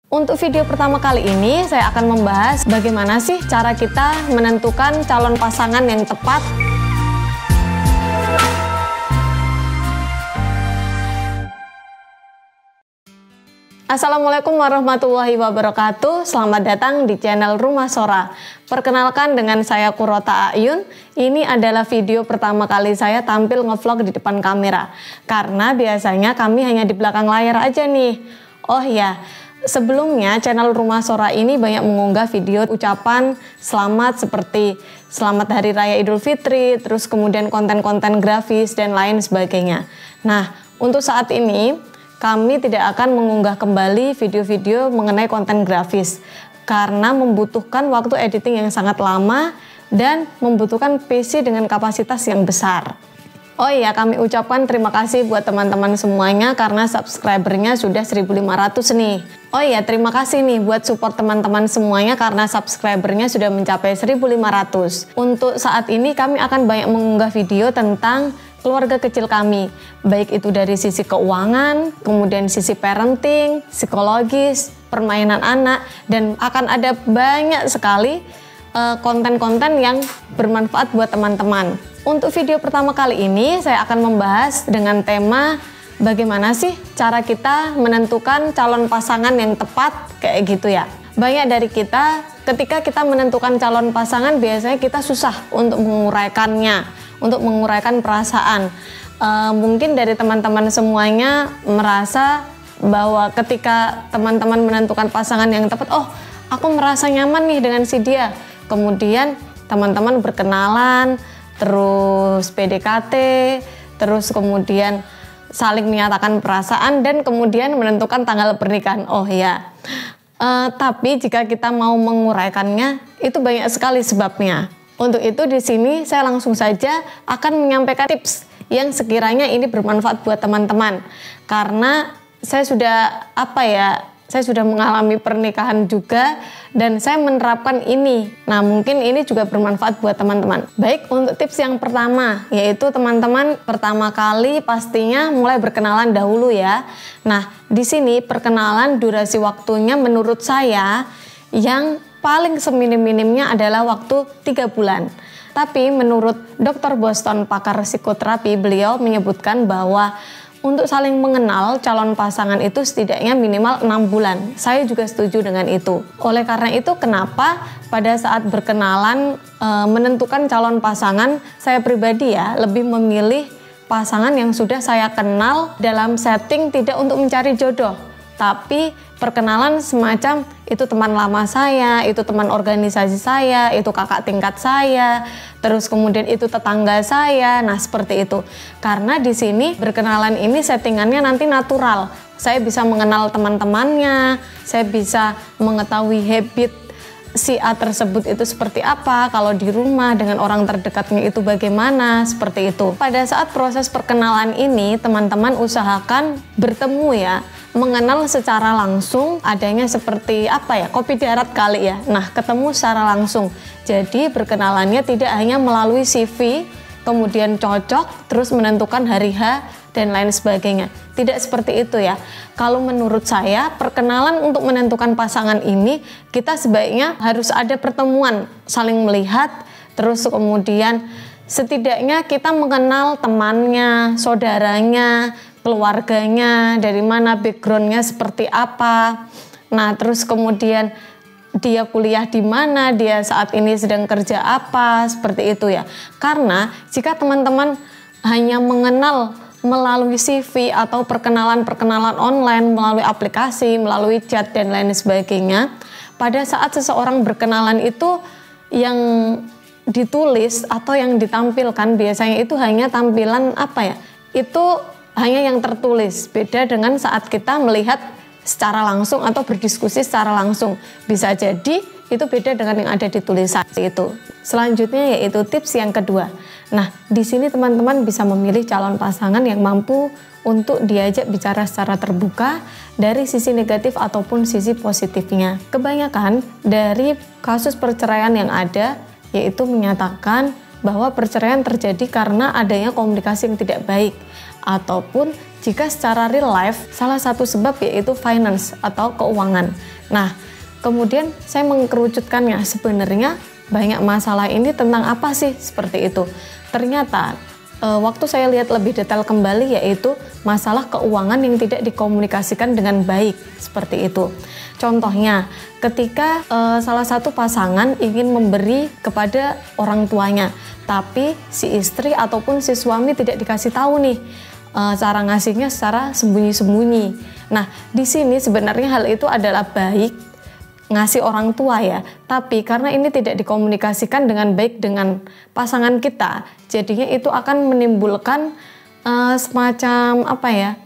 Untuk video pertama kali ini, saya akan membahas bagaimana sih cara kita menentukan calon pasangan yang tepat. Assalamualaikum warahmatullahi wabarakatuh. Selamat datang di channel Rumah Sora. Perkenalkan, dengan saya Qurrota Ayun. Ini adalah video pertama kali saya tampil ngevlog di depan kamera, karena biasanya kami hanya di belakang layar aja nih. Oh ya, sebelumnya channel Rumah Sora ini banyak mengunggah video ucapan selamat seperti Selamat Hari Raya Idul Fitri, terus kemudian konten-konten grafis dan lain sebagainya. Nah, untuk saat ini kami tidak akan mengunggah kembali video-video mengenai konten grafis karena membutuhkan waktu editing yang sangat lama dan membutuhkan PC dengan kapasitas yang besar. Oh iya, kami ucapkan terima kasih buat teman-teman semuanya karena subscribernya sudah 1.500 nih. Oh iya, terima kasih nih buat support teman-teman semuanya karena subscribernya sudah mencapai 1.500. Untuk saat ini kami akan banyak mengunggah video tentang keluarga kecil kami, baik itu dari sisi keuangan, kemudian sisi parenting, psikologis, permainan anak, dan akan ada banyak sekali konten-konten yang bermanfaat buat teman-teman. Untuk video pertama kali ini saya akan membahas dengan tema bagaimana sih cara kita menentukan calon pasangan yang tepat, kayak gitu ya. Banyak dari kita ketika kita menentukan calon pasangan biasanya kita susah untuk menguraikannya, untuk menguraikan perasaan. Mungkin dari teman-teman semuanya merasa bahwa ketika teman-teman menentukan pasangan yang tepat, oh aku merasa nyaman nih dengan si dia. Kemudian teman-teman berkenalan, terus PDKT, terus kemudian saling menyatakan perasaan dan kemudian menentukan tanggal pernikahan. Oh ya, tapi jika kita mau menguraikannya itu banyak sekali sebabnya. Untuk itu di sini saya langsung saja akan menyampaikan tips yang sekiranya ini bermanfaat buat teman-teman. Karena saya sudah saya sudah mengalami pernikahan juga dan saya menerapkan ini. Nah, mungkin ini juga bermanfaat buat teman-teman. Baik, untuk tips yang pertama, yaitu teman-teman pertama kali pastinya mulai berkenalan dahulu ya. Nah, di sini perkenalan durasi waktunya menurut saya yang paling seminim-minimnya adalah waktu 3 bulan. Tapi menurut Dr. Boston, pakar psikoterapi, beliau menyebutkan bahwa untuk saling mengenal calon pasangan itu setidaknya minimal 6 bulan. Saya juga setuju dengan itu. Oleh karena itu, kenapa pada saat berkenalan menentukan calon pasangan, saya pribadi ya lebih memilih pasangan yang sudah saya kenal dalam setting tidak untuk mencari jodoh, tapi perkenalan semacam itu teman lama saya, itu teman organisasi saya, itu kakak tingkat saya, terus kemudian itu tetangga saya. Nah, seperti itu. Karena di sini berkenalan ini settingannya nanti natural. Saya bisa mengenal teman-temannya, saya bisa mengetahui habit si A tersebut itu seperti apa, kalau di rumah dengan orang terdekatnya itu bagaimana, seperti itu. Pada saat proses perkenalan ini, teman-teman usahakan bertemu ya, mengenal secara langsung, adanya seperti kopi darat kali ya. Nah, ketemu secara langsung. Jadi berkenalannya tidak hanya melalui CV, kemudian cocok, terus menentukan hari H dan lain sebagainya. Tidak seperti itu ya. Kalau menurut saya, perkenalan untuk menentukan pasangan ini, kita sebaiknya harus ada pertemuan, saling melihat, terus kemudian setidaknya kita mengenal temannya, saudaranya, keluarganya, dari mana backgroundnya seperti apa. Nah, terus kemudian dia kuliah di mana, dia saat ini sedang kerja apa, seperti itu ya. Karena jika teman-teman hanya mengenal melalui CV atau perkenalan-perkenalan online, melalui aplikasi, melalui chat dan lain sebagainya, pada saat seseorang berkenalan itu yang ditulis atau yang ditampilkan biasanya itu hanya tampilan itu hanya yang tertulis. Beda dengan saat kita melihat secara langsung atau berdiskusi secara langsung. Bisa jadi itu beda dengan yang ada di tulisan itu. Selanjutnya yaitu tips yang kedua. Nah, di sini teman-teman bisa memilih calon pasangan yang mampu untuk diajak bicara secara terbuka dari sisi negatif ataupun sisi positifnya. Kebanyakan dari kasus perceraian yang ada yaitu menyatakan bahwa perceraian terjadi karena adanya komunikasi yang tidak baik ataupun jika secara real life salah satu sebab yaitu finance atau keuangan. Nah, kemudian saya mengkerucutkannya, sebenarnya banyak masalah ini tentang apa sih seperti itu. Ternyata waktu saya lihat lebih detail kembali yaitu masalah keuangan yang tidak dikomunikasikan dengan baik seperti itu. Contohnya, ketika salah satu pasangan ingin memberi kepada orang tuanya, tapi si istri ataupun si suami tidak dikasih tahu nih cara ngasihnya secara sembunyi-sembunyi. Nah, di sini sebenarnya hal itu adalah baik ngasih orang tua ya, tapi karena ini tidak dikomunikasikan dengan baik dengan pasangan kita, jadinya itu akan menimbulkan semacam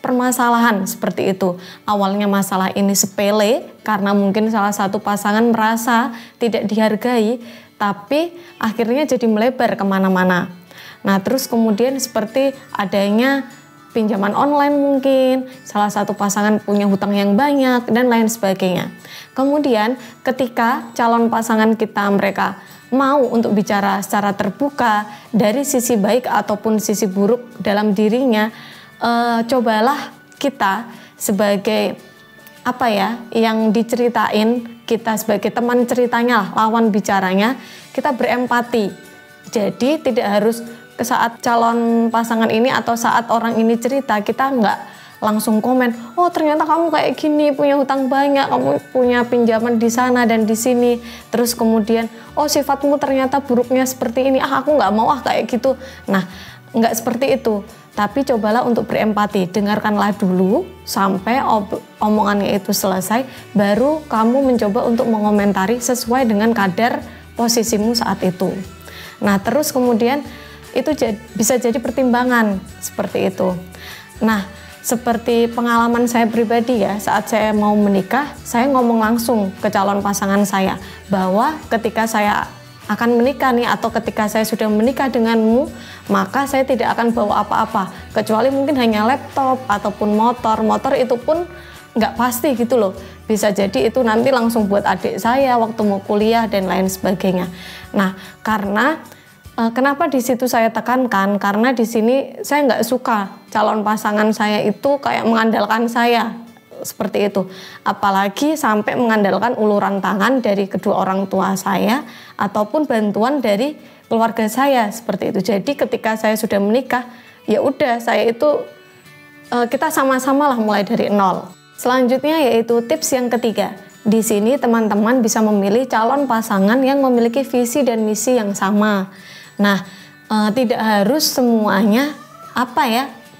permasalahan seperti itu. Awalnya masalah ini sepele karena mungkin salah satu pasangan merasa tidak dihargai, tapi akhirnya jadi melebar kemana-mana. Nah, terus kemudian seperti adanya pinjaman online, mungkin salah satu pasangan punya hutang yang banyak dan lain sebagainya. Kemudian ketika calon pasangan kita mereka mau untuk bicara secara terbuka dari sisi baik ataupun sisi buruk dalam dirinya, cobalah kita sebagai yang diceritain, kita sebagai teman ceritanya, lawan bicaranya, kita berempati. Jadi tidak harus ke saat calon pasangan ini atau saat orang ini cerita kita nggak langsung komen, oh ternyata kamu kayak gini, punya hutang banyak, kamu punya pinjaman di sana dan di sini. Terus kemudian, oh sifatmu ternyata buruknya seperti ini, aku nggak mau kayak gitu. Nah, nggak seperti itu. Tapi cobalah untuk berempati, dengarkanlah dulu sampai omongannya itu selesai, baru kamu mencoba untuk mengomentari sesuai dengan kadar posisimu saat itu. Nah, terus kemudian itu bisa jadi pertimbangan seperti itu. Nah, seperti pengalaman saya pribadi ya, saat saya mau menikah, saya ngomong langsung ke calon pasangan saya bahwa ketika saya akan menikah nih, atau ketika saya sudah menikah denganmu, maka saya tidak akan bawa apa-apa, kecuali mungkin hanya laptop ataupun motor. Motor itu pun nggak pasti gitu loh, bisa jadi itu nanti langsung buat adik saya waktu mau kuliah dan lain sebagainya. Nah, karena kenapa di situ saya tekankan, karena di sini saya nggak suka calon pasangan saya itu kayak mengandalkan saya seperti itu, apalagi sampai mengandalkan uluran tangan dari kedua orang tua saya ataupun bantuan dari keluarga saya seperti itu. Jadi ketika saya sudah menikah, ya udah saya itu kita sama-sama lah mulai dari nol. Selanjutnya yaitu tips yang ketiga. Di sini teman-teman bisa memilih calon pasangan yang memiliki visi dan misi yang sama. Nah, tidak harus semuanya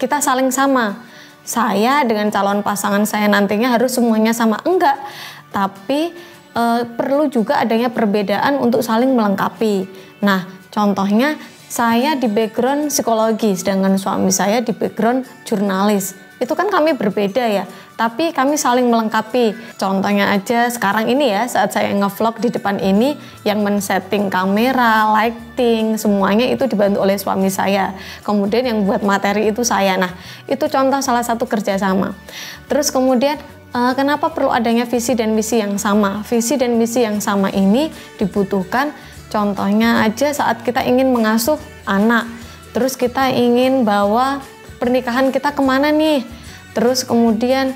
kita saling sama. Saya dengan calon pasangan saya nantinya harus semuanya sama, enggak. Tapi perlu juga adanya perbedaan untuk saling melengkapi. Nah, contohnya saya di background psikologi, sedangkan suami saya di background jurnalis. Itu kan kami berbeda ya, tapi kami saling melengkapi. Contohnya aja sekarang ini ya, saat saya nge-vlog di depan ini, yang men-setting kamera, lighting, semuanya itu dibantu oleh suami saya. Kemudian yang buat materi itu saya. Nah, itu contoh salah satu kerjasama. Terus kemudian kenapa perlu adanya visi dan misi yang sama? Visi dan misi yang sama ini dibutuhkan, contohnya aja saat kita ingin mengasuh anak. Terus kita ingin bawa pernikahan kita kemana nih, terus kemudian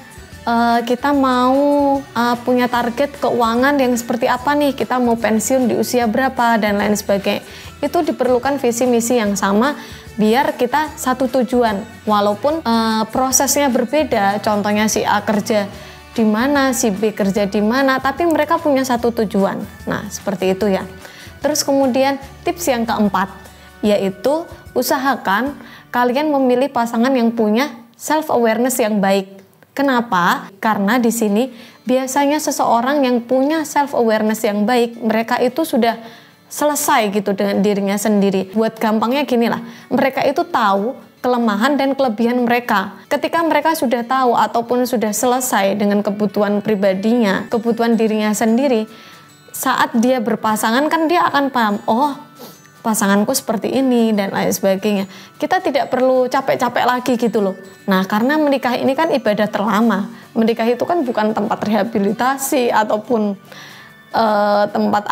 kita mau punya target keuangan yang seperti apa nih, kita mau pensiun di usia berapa dan lain sebagainya. Itu diperlukan visi misi yang sama biar kita satu tujuan, walaupun prosesnya berbeda. Contohnya si A kerja di mana, si B kerja di mana, tapi mereka punya satu tujuan. Nah, seperti itu ya. Terus kemudian tips yang keempat yaitu usahakan kalian memilih pasangan yang punya self awareness yang baik. Kenapa? Karena di sini biasanya seseorang yang punya self awareness yang baik, mereka itu sudah selesai gitu dengan dirinya sendiri. Buat gampangnya gini lah, mereka itu tahu kelemahan dan kelebihan mereka. Ketika mereka sudah tahu ataupun sudah selesai dengan kebutuhan pribadinya, kebutuhan dirinya sendiri, saat dia berpasangan kan dia akan paham, oh pasanganku seperti ini dan lain sebagainya. Kita tidak perlu capek-capek lagi gitu loh. Nah, karena menikah ini kan ibadah terlama. Menikah itu kan bukan tempat rehabilitasi ataupun tempat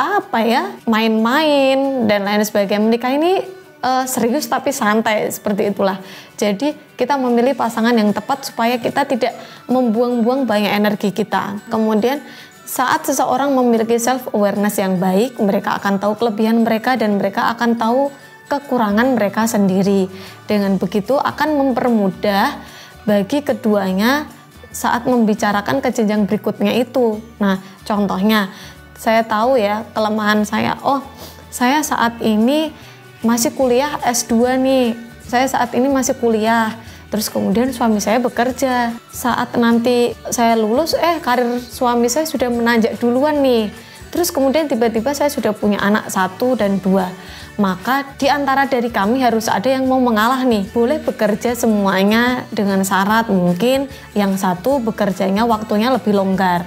main-main dan lain sebagainya. Menikah ini serius tapi santai, seperti itulah. Jadi kita memilih pasangan yang tepat supaya kita tidak membuang-buang banyak energi kita. Kemudian saat seseorang memiliki self awareness yang baik, mereka akan tahu kelebihan mereka dan mereka akan tahu kekurangan mereka sendiri. Dengan begitu akan mempermudah bagi keduanya saat membicarakan ke jenjang berikutnya itu. Nah, contohnya saya tahu ya kelemahan saya. Oh, saya saat ini masih kuliah S2 nih. Saya saat ini masih kuliah. Terus kemudian suami saya bekerja. Saat nanti saya lulus, karir suami saya sudah menanjak duluan nih. Terus kemudian tiba-tiba saya sudah punya anak 1 dan 2. Maka di antara dari kami harus ada yang mau mengalah nih. Boleh bekerja semuanya dengan syarat mungkin yang satu bekerjanya waktunya lebih longgar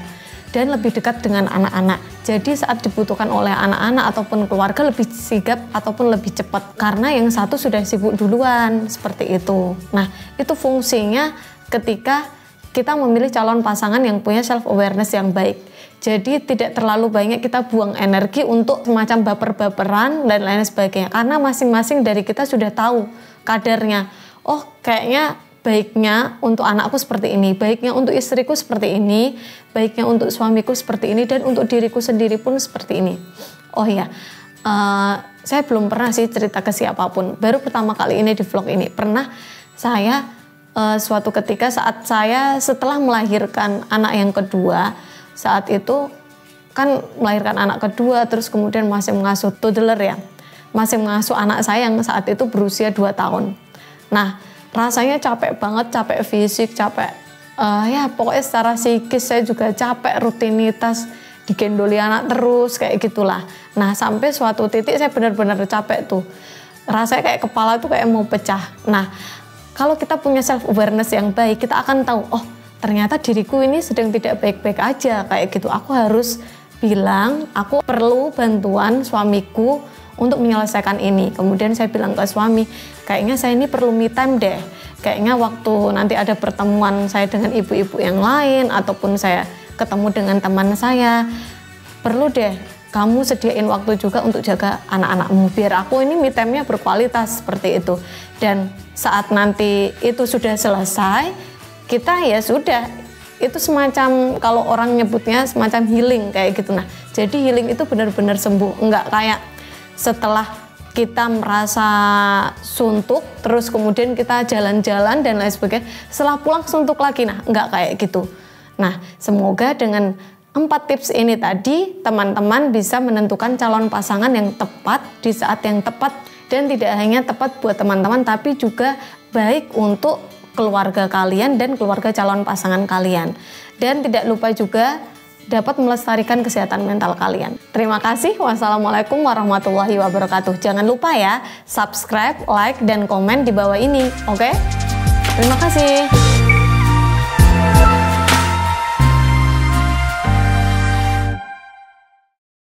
dan lebih dekat dengan anak-anak. Jadi saat dibutuhkan oleh anak-anak ataupun keluarga lebih sigap ataupun lebih cepat karena yang satu sudah sibuk duluan, seperti itu. Nah, itu fungsinya ketika kita memilih calon pasangan yang punya self awareness yang baik. Jadi tidak terlalu banyak kita buang energi untuk semacam baper-baperan dan lain sebagainya. Karena masing-masing dari kita sudah tahu kadarnya. Oh, kayaknya baiknya untuk anakku seperti ini, baiknya untuk istriku seperti ini, baiknya untuk suamiku seperti ini, dan untuk diriku sendiri pun seperti ini. Oh iya, saya belum pernah sih cerita ke siapapun. Baru pertama kali ini di vlog ini. Pernah saya suatu ketika saat saya setelah melahirkan anak yang kedua, saat itu kan melahirkan anak kedua, terus kemudian masih mengasuh toddler ya, masih mengasuh anak saya yang saat itu berusia 2 tahun. Nah, rasanya capek banget, capek fisik, capek ya pokoknya secara psikis saya juga capek, rutinitas digendoli anak terus kayak gitulah. Nah, sampai suatu titik saya benar-benar capek tuh, rasanya kayak kepala tuh kayak mau pecah. Nah, kalau kita punya self awareness yang baik, kita akan tahu, oh ternyata diriku ini sedang tidak baik-baik aja kayak gitu. Aku harus bilang, aku perlu bantuan suamiku untuk menyelesaikan ini. Kemudian saya bilang ke suami, kayaknya saya ini perlu me time deh. Kayaknya waktu nanti ada pertemuan saya dengan ibu-ibu yang lain, ataupun saya ketemu dengan teman saya, perlu deh kamu sediain waktu juga untuk jaga anak-anakmu, biar aku ini me time-nya berkualitas, seperti itu. Dan saat nanti itu sudah selesai, kita ya sudah, itu semacam kalau orang nyebutnya semacam healing kayak gitu. Nah, jadi healing itu benar-benar sembuh, enggak kayak setelah kita merasa suntuk terus kemudian kita jalan-jalan dan lain sebagainya, setelah pulang suntuk lagi. Nah, enggak kayak gitu. Nah, semoga dengan 4 tips ini tadi teman-teman bisa menentukan calon pasangan yang tepat di saat yang tepat, dan tidak hanya tepat buat teman-teman tapi juga baik untuk keluarga kalian dan keluarga calon pasangan kalian. Dan tidak lupa juga dapat melestarikan kesehatan mental kalian. Terima kasih. Wassalamualaikum warahmatullahi wabarakatuh. Jangan lupa ya, subscribe, like, dan komen di bawah ini. Oke? Terima kasih.